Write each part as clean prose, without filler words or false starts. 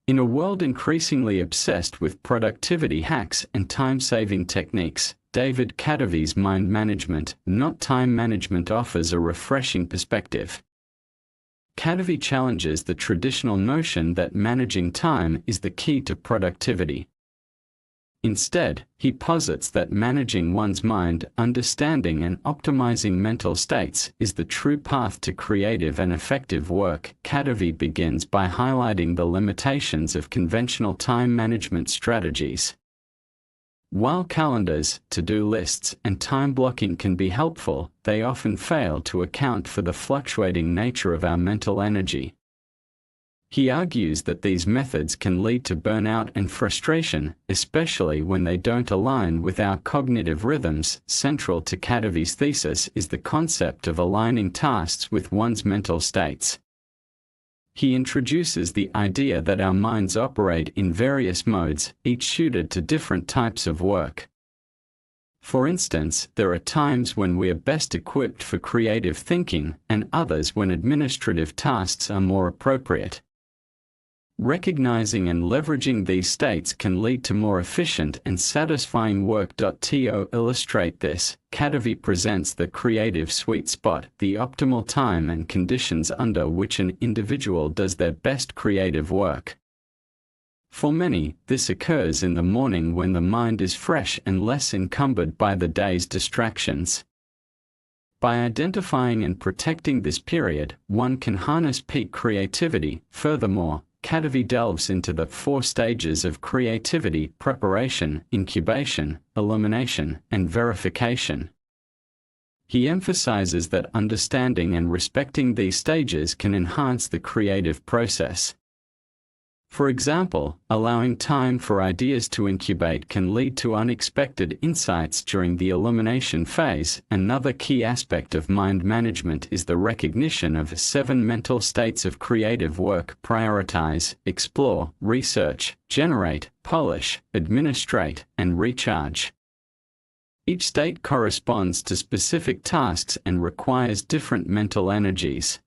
In a world increasingly obsessed with productivity hacks and time-saving techniques, David Kadavy's mind management, not time management, offers a refreshing perspective. Kadavy challenges the traditional notion that managing time is the key to productivity. Instead, he posits that managing one's mind, understanding and optimizing mental states is the true path to creative and effective work. Kadavy begins by highlighting the limitations of conventional time management strategies. While calendars, to-do lists, and time blocking can be helpful, they often fail to account for the fluctuating nature of our mental energy. He argues that these methods can lead to burnout and frustration, especially when they don't align with our cognitive rhythms. Central to Kadavy's thesis is the concept of aligning tasks with one's mental states. He introduces the idea that our minds operate in various modes, each suited to different types of work. For instance, there are times when we are best equipped for creative thinking, and others when administrative tasks are more appropriate. Recognizing and leveraging these states can lead to more efficient and satisfying work. To illustrate this, Kadavy presents the creative sweet spot, the optimal time and conditions under which an individual does their best creative work. For many, this occurs in the morning when the mind is fresh and less encumbered by the day's distractions. By identifying and protecting this period, one can harness peak creativity. Furthermore, Kadavy delves into the 4 stages of creativity: preparation, incubation, illumination, and verification. He emphasizes that understanding and respecting these stages can enhance the creative process. For example, allowing time for ideas to incubate can lead to unexpected insights during the illumination phase. Another key aspect of mind management is the recognition of 7 mental states of creative work: prioritize, explore, research, generate, polish, administrate, and recharge. Each state corresponds to specific tasks and requires different mental energies.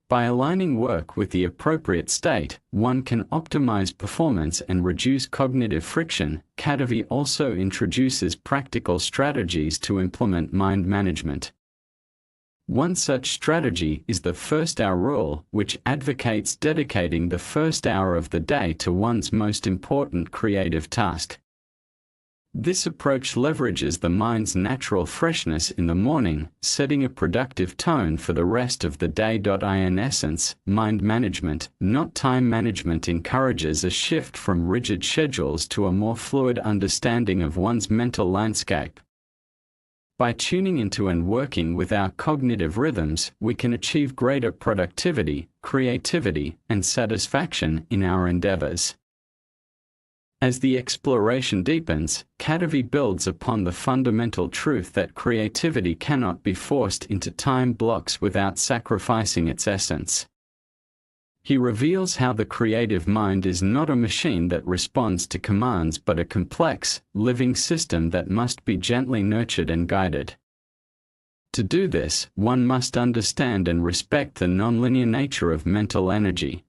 By aligning work with the appropriate state, one can optimize performance and reduce cognitive friction. Kadavy also introduces practical strategies to implement mind management. One such strategy is the first-hour rule, which advocates dedicating the first hour of the day to one's most important creative task. This approach leverages the mind's natural freshness in the morning, setting a productive tone for the rest of the day. In essence, mind management, not time management, encourages a shift from rigid schedules to a more fluid understanding of one's mental landscape. By tuning into and working with our cognitive rhythms, we can achieve greater productivity, creativity, and satisfaction in our endeavors. As the exploration deepens, Kadavy builds upon the fundamental truth that creativity cannot be forced into time blocks without sacrificing its essence. He reveals how the creative mind is not a machine that responds to commands but a complex, living system that must be gently nurtured and guided. To do this, one must understand and respect the nonlinear nature of mental energy.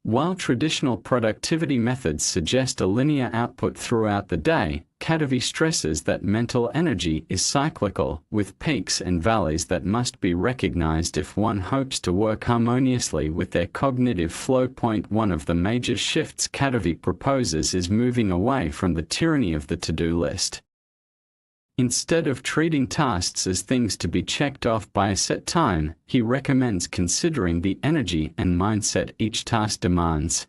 While traditional productivity methods suggest a linear output throughout the day, Kadavy stresses that mental energy is cyclical, with peaks and valleys that must be recognized if one hopes to work harmoniously with their cognitive flow. One of the major shifts Kadavy proposes is moving away from the tyranny of the to-do list. Instead of treating tasks as things to be checked off by a set time, he recommends considering the energy and mindset each task demands.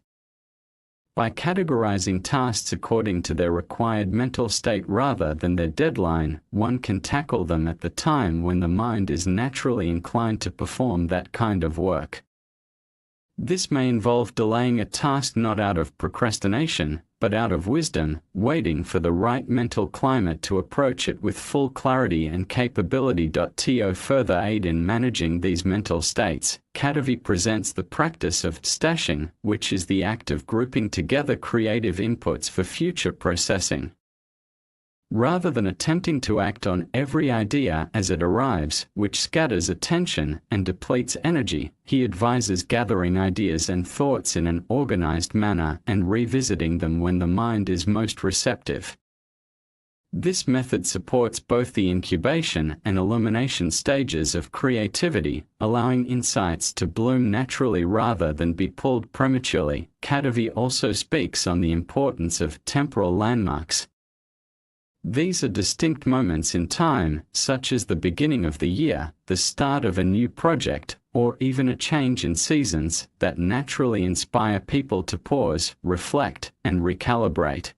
By categorizing tasks according to their required mental state rather than their deadline, one can tackle them at the time when the mind is naturally inclined to perform that kind of work. This may involve delaying a task not out of procrastination, but out of wisdom, waiting for the right mental climate to approach it with full clarity and capability. To further aid in managing these mental states, Kadavy presents the practice of stashing, which is the act of grouping together creative inputs for future processing. Rather than attempting to act on every idea as it arrives, which scatters attention and depletes energy, he advises gathering ideas and thoughts in an organized manner and revisiting them when the mind is most receptive. This method supports both the incubation and illumination stages of creativity, allowing insights to bloom naturally rather than be pulled prematurely. Kadavy also speaks on the importance of temporal landmarks. These are distinct moments in time, such as the beginning of the year, the start of a new project, or even a change in seasons, that naturally inspire people to pause, reflect, and recalibrate.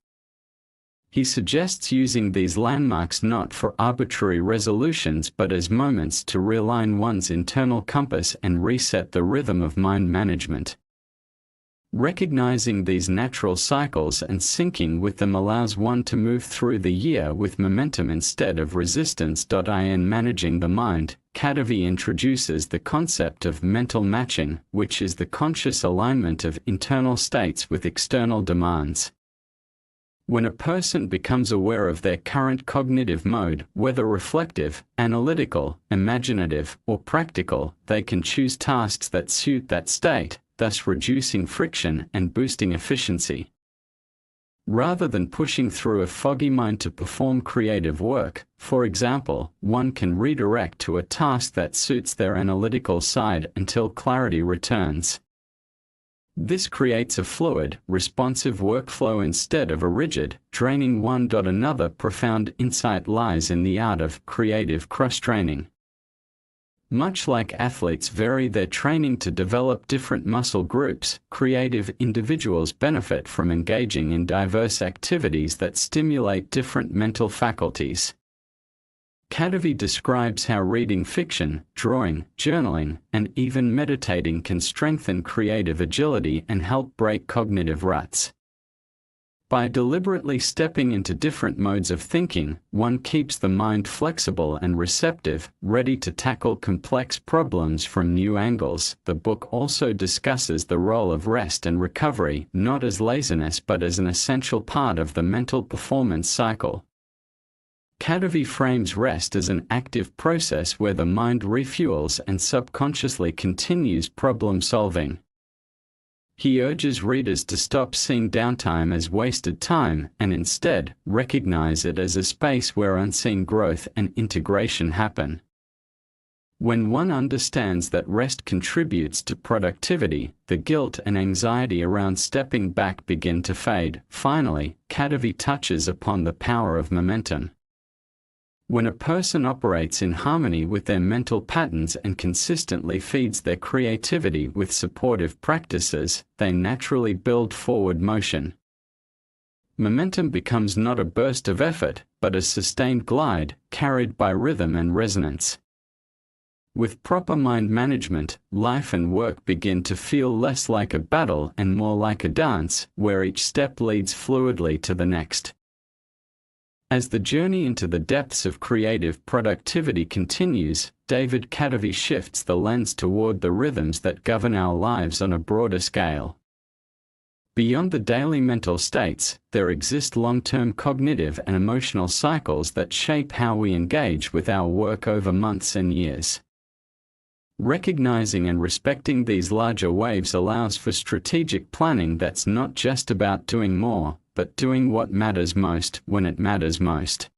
He suggests using these landmarks not for arbitrary resolutions but as moments to realign one's internal compass and reset the rhythm of mind management. Recognizing these natural cycles and syncing with them allows one to move through the year with momentum instead of resistance. In managing the mind, Kadavy introduces the concept of mental matching, which is the conscious alignment of internal states with external demands. When a person becomes aware of their current cognitive mode, whether reflective, analytical, imaginative, or practical, they can choose tasks that suit that state, thus reducing friction and boosting efficiency. Rather than pushing through a foggy mind to perform creative work, for example, one can redirect to a task that suits their analytical side until clarity returns. This creates a fluid, responsive workflow instead of a rigid, draining one. Another profound insight lies in the art of creative cross-training. Much like athletes vary their training to develop different muscle groups, creative individuals benefit from engaging in diverse activities that stimulate different mental faculties. Kadavy describes how reading fiction, drawing, journaling, and even meditating can strengthen creative agility and help break cognitive ruts. By deliberately stepping into different modes of thinking, one keeps the mind flexible and receptive, ready to tackle complex problems from new angles. The book also discusses the role of rest and recovery, not as laziness but as an essential part of the mental performance cycle. Kadavy frames rest as an active process where the mind refuels and subconsciously continues problem solving. He urges readers to stop seeing downtime as wasted time and instead recognize it as a space where unseen growth and integration happen. When one understands that rest contributes to productivity, the guilt and anxiety around stepping back begin to fade. Finally, Kadavy touches upon the power of momentum. When a person operates in harmony with their mental patterns and consistently feeds their creativity with supportive practices, they naturally build forward motion. Momentum becomes not a burst of effort, but a sustained glide, carried by rhythm and resonance. With proper mind management, life and work begin to feel less like a battle and more like a dance, where each step leads fluidly to the next. As the journey into the depths of creative productivity continues, David Kadavy shifts the lens toward the rhythms that govern our lives on a broader scale. Beyond the daily mental states, there exist long-term cognitive and emotional cycles that shape how we engage with our work over months and years. Recognizing and respecting these larger waves allows for strategic planning that's not just about doing more, but doing what matters most when it matters most.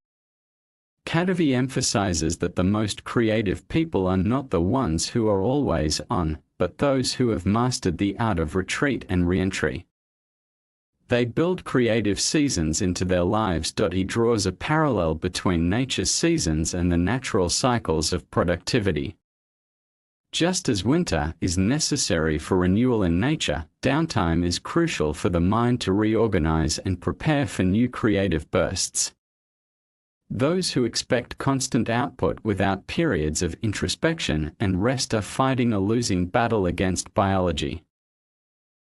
Kadavy emphasizes that the most creative people are not the ones who are always on, but those who have mastered the art of retreat and re-entry. They build creative seasons into their lives. He draws a parallel between nature's seasons and the natural cycles of productivity. Just as winter is necessary for renewal in nature, downtime is crucial for the mind to reorganize and prepare for new creative bursts. Those who expect constant output without periods of introspection and rest are fighting a losing battle against biology.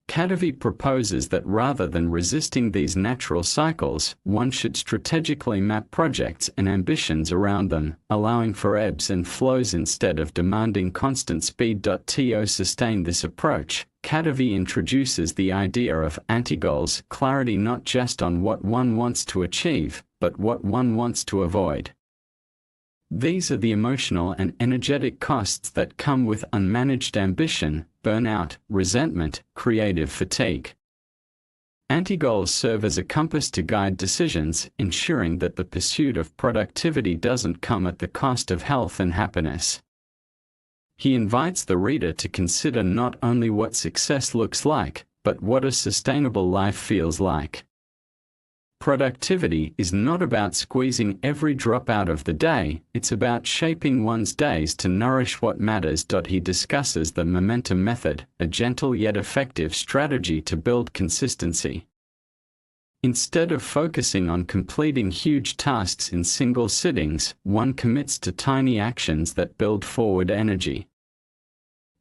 Kadavy proposes that rather than resisting these natural cycles, one should strategically map projects and ambitions around them, allowing for ebbs and flows instead of demanding constant speed. To sustain this approach, Kadavy introduces the idea of anti-goals, clarity not just on what one wants to achieve, but what one wants to avoid. These are the emotional and energetic costs that come with unmanaged ambition, burnout, resentment, creative fatigue. Anti-goals serve as a compass to guide decisions, ensuring that the pursuit of productivity doesn't come at the cost of health and happiness. He invites the reader to consider not only what success looks like, but what a sustainable life feels like. Productivity is not about squeezing every drop out of the day, it's about shaping one's days to nourish what matters. He discusses the momentum method, a gentle yet effective strategy to build consistency. Instead of focusing on completing huge tasks in single sittings, one commits to tiny actions that build forward energy.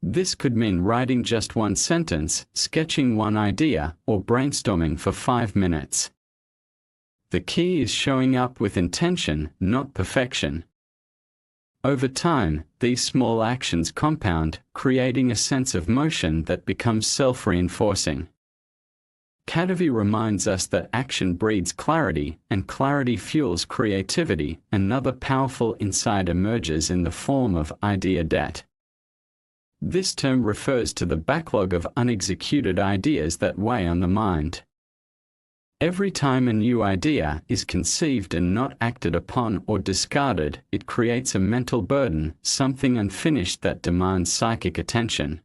This could mean writing just one sentence, sketching one idea, or brainstorming for 5 minutes. The key is showing up with intention, not perfection. Over time, these small actions compound, creating a sense of motion that becomes self-reinforcing. Kadavy reminds us that action breeds clarity, and clarity fuels creativity. Another powerful insight emerges in the form of idea debt. This term refers to the backlog of unexecuted ideas that weigh on the mind. Every time a new idea is conceived and not acted upon or discarded, it creates a mental burden, something unfinished that demands psychic attention.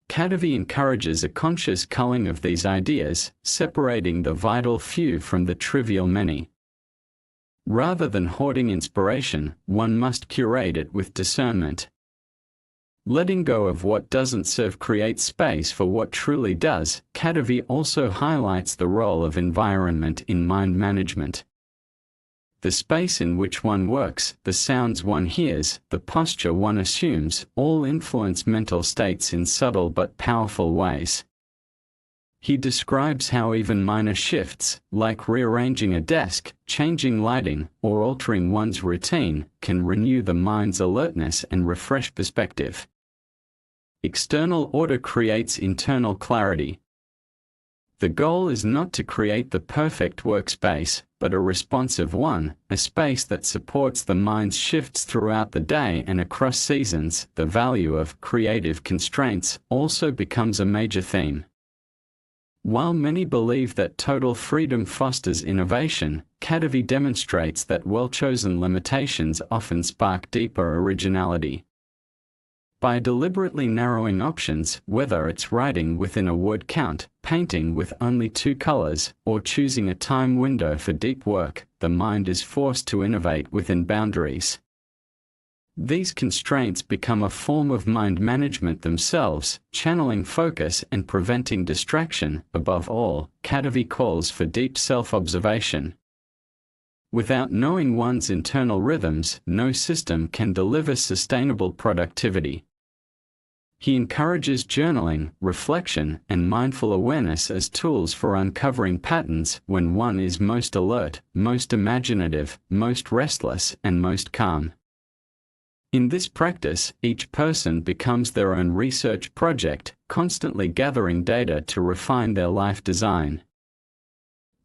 Kadavy encourages a conscious culling of these ideas, separating the vital few from the trivial many. Rather than hoarding inspiration, one must curate it with discernment. Letting go of what doesn't serve creates space for what truly does. Kadavy also highlights the role of environment in mind management. The space in which one works, the sounds one hears, the posture one assumes, all influence mental states in subtle but powerful ways. He describes how even minor shifts, like rearranging a desk, changing lighting, or altering one's routine, can renew the mind's alertness and refresh perspective. External order creates internal clarity. The goal is not to create the perfect workspace, but a responsive one, a space that supports the mind's shifts throughout the day and across seasons. The value of creative constraints also becomes a major theme. While many believe that total freedom fosters innovation, Kadavy demonstrates that well-chosen limitations often spark deeper originality. By deliberately narrowing options, whether it's writing within a word count, painting with only 2 colors, or choosing a time window for deep work, the mind is forced to innovate within boundaries. These constraints become a form of mind management themselves, channeling focus and preventing distraction. Above all, Kadavy calls for deep self-observation. Without knowing one's internal rhythms, no system can deliver sustainable productivity. He encourages journaling, reflection, and mindful awareness as tools for uncovering patterns when one is most alert, most imaginative, most restless, and most calm. In this practice, each person becomes their own research project, constantly gathering data to refine their life design.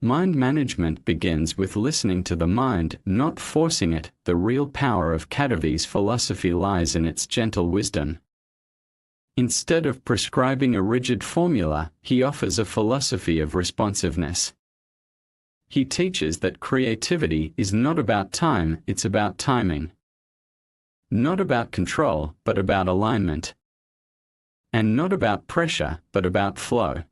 Mind management begins with listening to the mind, not forcing it. The real power of Kadavy's philosophy lies in its gentle wisdom. Instead of prescribing a rigid formula, he offers a philosophy of responsiveness. He teaches that creativity is not about time, it's about timing. Not about control, but about alignment. And not about pressure, but about flow.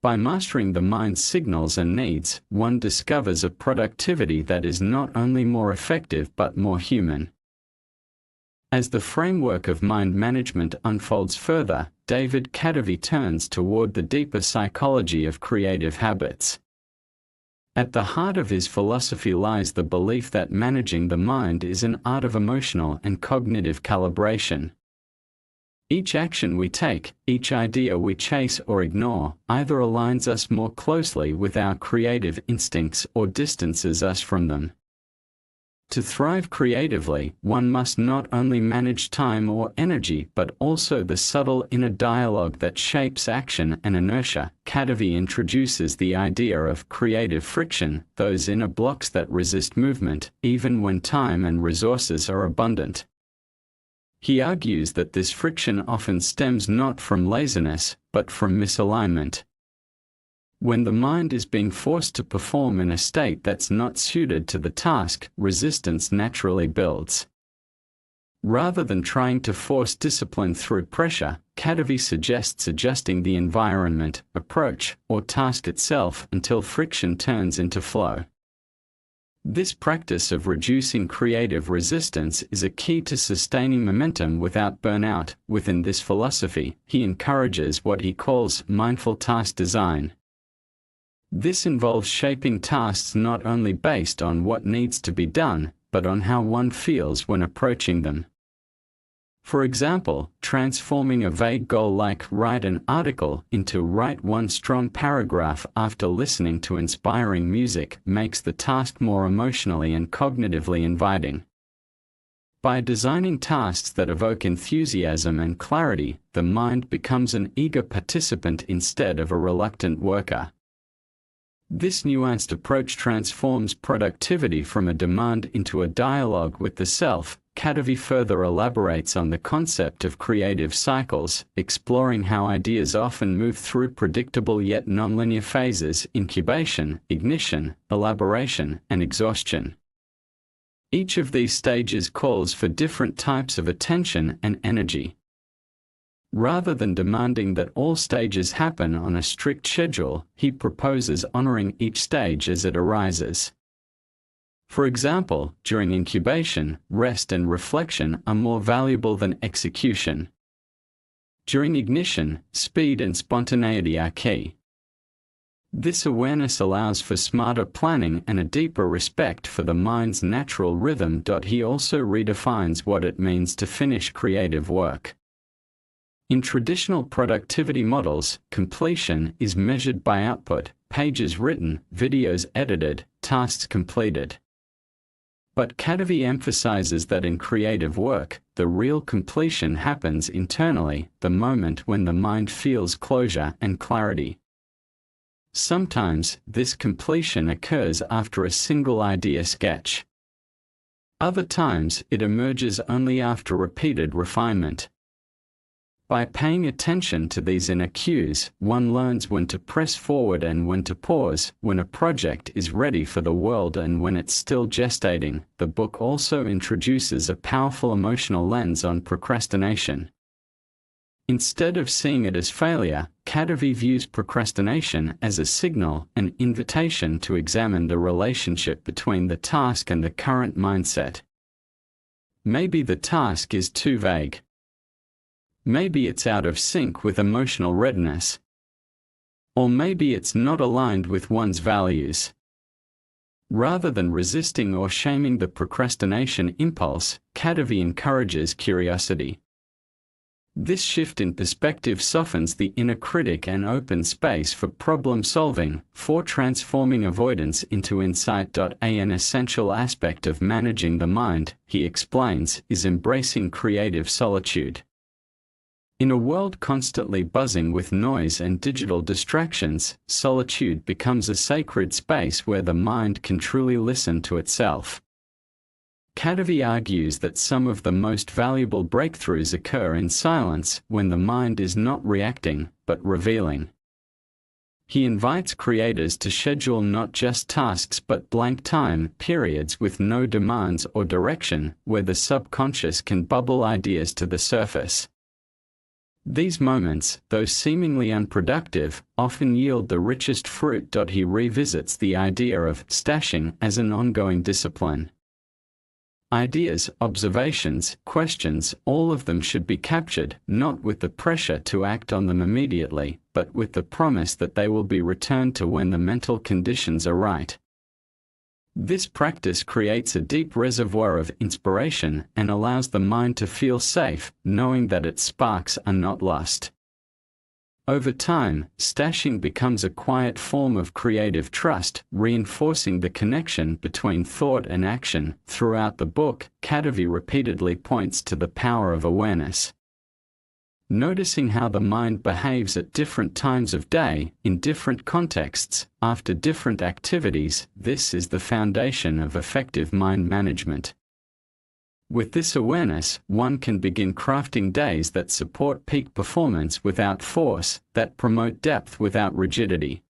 By mastering the mind's signals and needs, one discovers a productivity that is not only more effective but more human. As the framework of mind management unfolds further, David Kadavy turns toward the deeper psychology of creative habits. At the heart of his philosophy lies the belief that managing the mind is an art of emotional and cognitive calibration. Each action we take, each idea we chase or ignore, either aligns us more closely with our creative instincts or distances us from them. To thrive creatively, one must not only manage time or energy but also the subtle inner dialogue that shapes action and inertia. Kadavy introduces the idea of creative friction, those inner blocks that resist movement, even when time and resources are abundant. He argues that this friction often stems not from laziness, but from misalignment. When the mind is being forced to perform in a state that's not suited to the task, resistance naturally builds. Rather than trying to force discipline through pressure, Kadavy suggests adjusting the environment, approach, or task itself until friction turns into flow. This practice of reducing creative resistance is a key to sustaining momentum without burnout. Within this philosophy, he encourages what he calls mindful task design. This involves shaping tasks not only based on what needs to be done, but on how one feels when approaching them. For example, transforming a vague goal like write an article into write one strong paragraph after listening to inspiring music makes the task more emotionally and cognitively inviting. By designing tasks that evoke enthusiasm and clarity, the mind becomes an eager participant instead of a reluctant worker. This nuanced approach transforms productivity from a demand into a dialogue with the self. Kadavy further elaborates on the concept of creative cycles, exploring how ideas often move through predictable yet nonlinear phases: incubation, ignition, elaboration, and exhaustion. Each of these stages calls for different types of attention and energy. Rather than demanding that all stages happen on a strict schedule, he proposes honoring each stage as it arises. For example, during incubation, rest and reflection are more valuable than execution. During ignition, speed and spontaneity are key. This awareness allows for smarter planning and a deeper respect for the mind's natural rhythm. He also redefines what it means to finish creative work. In traditional productivity models, completion is measured by output: pages written, videos edited, tasks completed. But Kadavy emphasizes that in creative work, the real completion happens internally, the moment when the mind feels closure and clarity. Sometimes, this completion occurs after a single idea sketch. Other times, it emerges only after repeated refinement. By paying attention to these inner cues, one learns when to press forward and when to pause, when a project is ready for the world and when it's still gestating. The book also introduces a powerful emotional lens on procrastination. Instead of seeing it as failure, Kadavy views procrastination as a signal, an invitation to examine the relationship between the task and the current mindset. Maybe the task is too vague. Maybe it's out of sync with emotional readiness. Or maybe it's not aligned with one's values. Rather than resisting or shaming the procrastination impulse, Kadavy encourages curiosity. This shift in perspective softens the inner critic and opens space for problem solving, for transforming avoidance into insight. An essential aspect of managing the mind, he explains, is embracing creative solitude. In a world constantly buzzing with noise and digital distractions, solitude becomes a sacred space where the mind can truly listen to itself. Kadavy argues that some of the most valuable breakthroughs occur in silence, when the mind is not reacting, but revealing. He invites creators to schedule not just tasks but blank time periods with no demands or direction, where the subconscious can bubble ideas to the surface. These moments, though seemingly unproductive, often yield the richest fruit. He revisits the idea of stashing as an ongoing discipline. Ideas, observations, questions, all of them should be captured, not with the pressure to act on them immediately, but with the promise that they will be returned to when the mental conditions are right. This practice creates a deep reservoir of inspiration and allows the mind to feel safe, knowing that its sparks are not lost. Over time, stashing becomes a quiet form of creative trust, reinforcing the connection between thought and action. Throughout the book, Kadavy repeatedly points to the power of awareness. Noticing how the mind behaves at different times of day, in different contexts, after different activities, this is the foundation of effective mind management. With this awareness, one can begin crafting days that support peak performance without force, that promote depth without rigidity.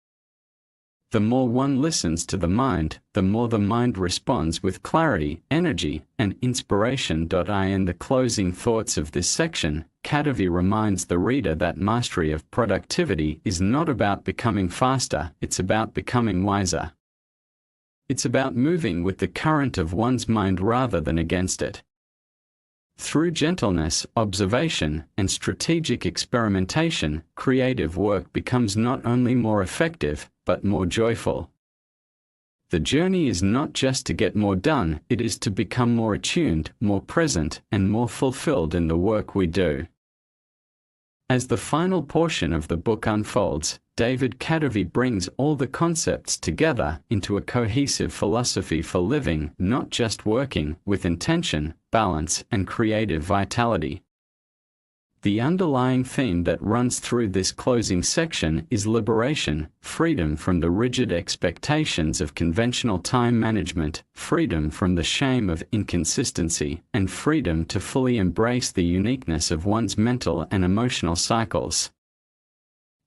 The more one listens to the mind, the more the mind responds with clarity, energy, and inspiration. In the closing thoughts of this section, Kadavy reminds the reader that mastery of productivity is not about becoming faster, it's about becoming wiser. It's about moving with the current of one's mind rather than against it. Through gentleness, observation, and strategic experimentation, creative work becomes not only more effective, but more joyful. The journey is not just to get more done, it is to become more attuned, more present, and more fulfilled in the work we do. As the final portion of the book unfolds, David Kadavy brings all the concepts together into a cohesive philosophy for living, not just working, with intention, balance, and creative vitality. The underlying theme that runs through this closing section is liberation, freedom from the rigid expectations of conventional time management, freedom from the shame of inconsistency, and freedom to fully embrace the uniqueness of one's mental and emotional cycles.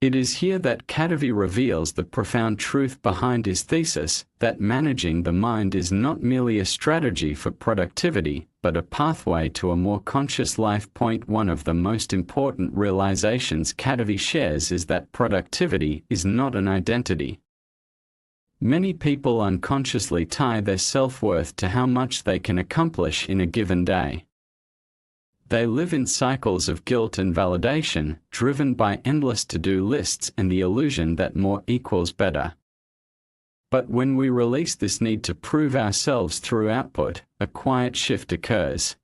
It is here that Kadavy reveals the profound truth behind his thesis, that managing the mind is not merely a strategy for productivity, but a pathway to a more conscious life. One of the most important realizations Kadavy shares is that productivity is not an identity. Many people unconsciously tie their self-worth to how much they can accomplish in a given day. They live in cycles of guilt and validation, driven by endless to-do lists and the illusion that more equals better. But when we release this need to prove ourselves through output, a quiet shift occurs.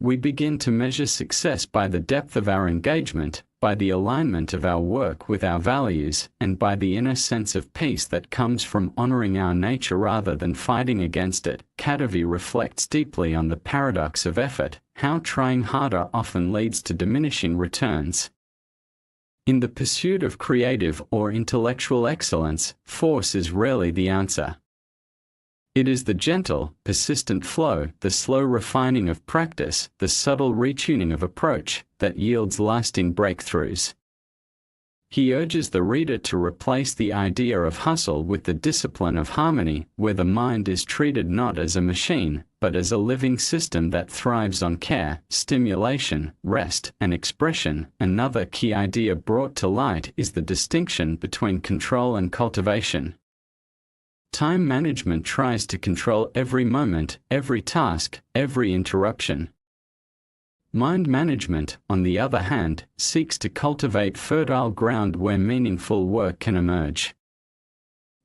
We begin to measure success by the depth of our engagement, by the alignment of our work with our values, and by the inner sense of peace that comes from honoring our nature rather than fighting against it. Kadavy reflects deeply on the paradox of effort, how trying harder often leads to diminishing returns. In the pursuit of creative or intellectual excellence, force is rarely the answer. It is the gentle, persistent flow, the slow refining of practice, the subtle retuning of approach, that yields lasting breakthroughs. He urges the reader to replace the idea of hustle with the discipline of harmony, where the mind is treated not as a machine, but as a living system that thrives on care, stimulation, rest, and expression. Another key idea brought to light is the distinction between control and cultivation. Time management tries to control every moment, every task, every interruption. Mind management, on the other hand, seeks to cultivate fertile ground where meaningful work can emerge.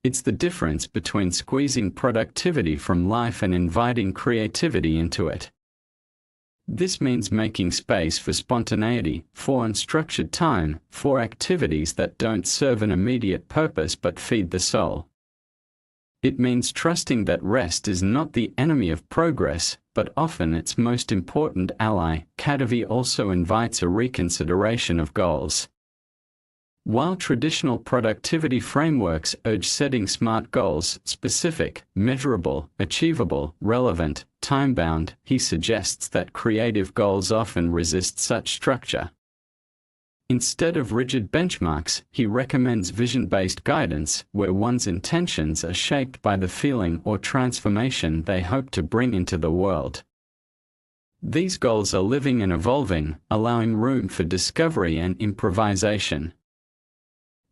It's the difference between squeezing productivity from life and inviting creativity into it. This means making space for spontaneity, for unstructured time, for activities that don't serve an immediate purpose but feed the soul. It means trusting that rest is not the enemy of progress, but often its most important ally. Kadavy also invites a reconsideration of goals. While traditional productivity frameworks urge setting SMART goals, specific, measurable, achievable, relevant, time-bound, he suggests that creative goals often resist such structure. Instead of rigid benchmarks, he recommends vision-based guidance, where one's intentions are shaped by the feeling or transformation they hope to bring into the world. These goals are living and evolving, allowing room for discovery and improvisation.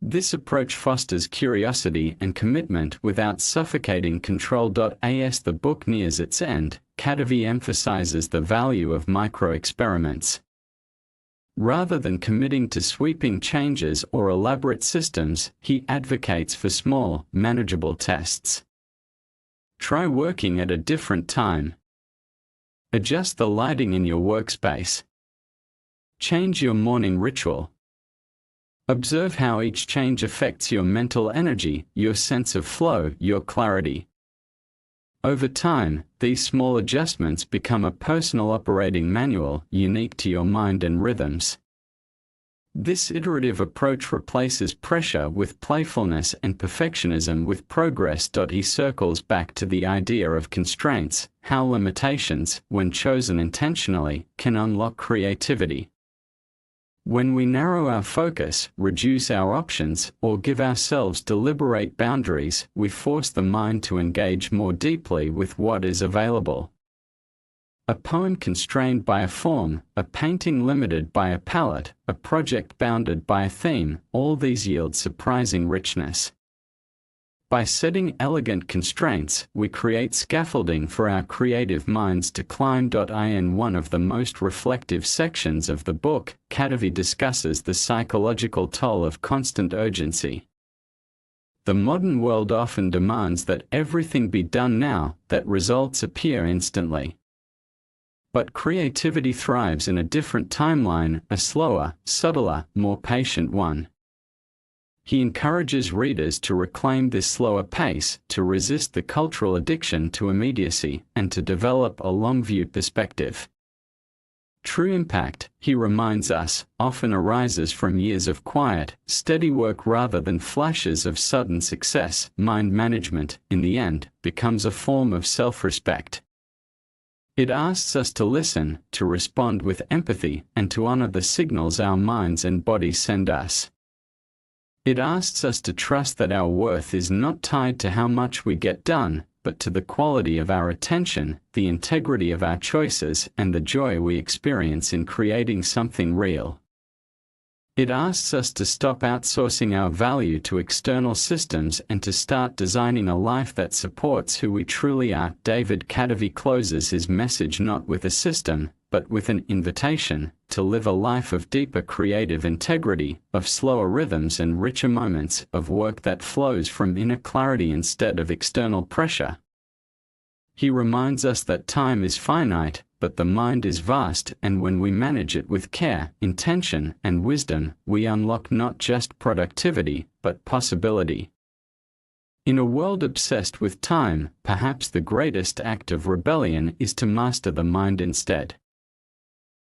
This approach fosters curiosity and commitment without suffocating control. As the book nears its end, Kadavy emphasizes the value of micro-experiments. Rather than committing to sweeping changes or elaborate systems, he advocates for small, manageable tests. Try working at a different time. Adjust the lighting in your workspace. Change your morning ritual. Observe how each change affects your mental energy, your sense of flow, your clarity. Over time, these small adjustments become a personal operating manual unique to your mind and rhythms. This iterative approach replaces pressure with playfulness and perfectionism with progress. He circles back to the idea of constraints, how limitations, when chosen intentionally, can unlock creativity. When we narrow our focus, reduce our options, or give ourselves deliberate boundaries, we force the mind to engage more deeply with what is available. A poem constrained by a form, a painting limited by a palette, a project bounded by a theme, all these yield surprising richness. By setting elegant constraints, we create scaffolding for our creative minds to climb. In one of the most reflective sections of the book, Kadavy discusses the psychological toll of constant urgency. The modern world often demands that everything be done now, that results appear instantly. But creativity thrives in a different timeline, a slower, subtler, more patient one. He encourages readers to reclaim this slower pace, to resist the cultural addiction to immediacy, and to develop a long-view perspective. True impact, he reminds us, often arises from years of quiet, steady work rather than flashes of sudden success. Mind management, in the end, becomes a form of self-respect. It asks us to listen, to respond with empathy, and to honor the signals our minds and bodies send us. It asks us to trust that our worth is not tied to how much we get done, but to the quality of our attention, the integrity of our choices, and the joy we experience in creating something real. It asks us to stop outsourcing our value to external systems and to start designing a life that supports who we truly are. David Kadavy closes his message not with a system, but with an invitation to live a life of deeper creative integrity, of slower rhythms and richer moments, of work that flows from inner clarity instead of external pressure. He reminds us that time is finite, but the mind is vast, and when we manage it with care, intention, and wisdom, we unlock not just productivity, but possibility. In a world obsessed with time, perhaps the greatest act of rebellion is to master the mind instead.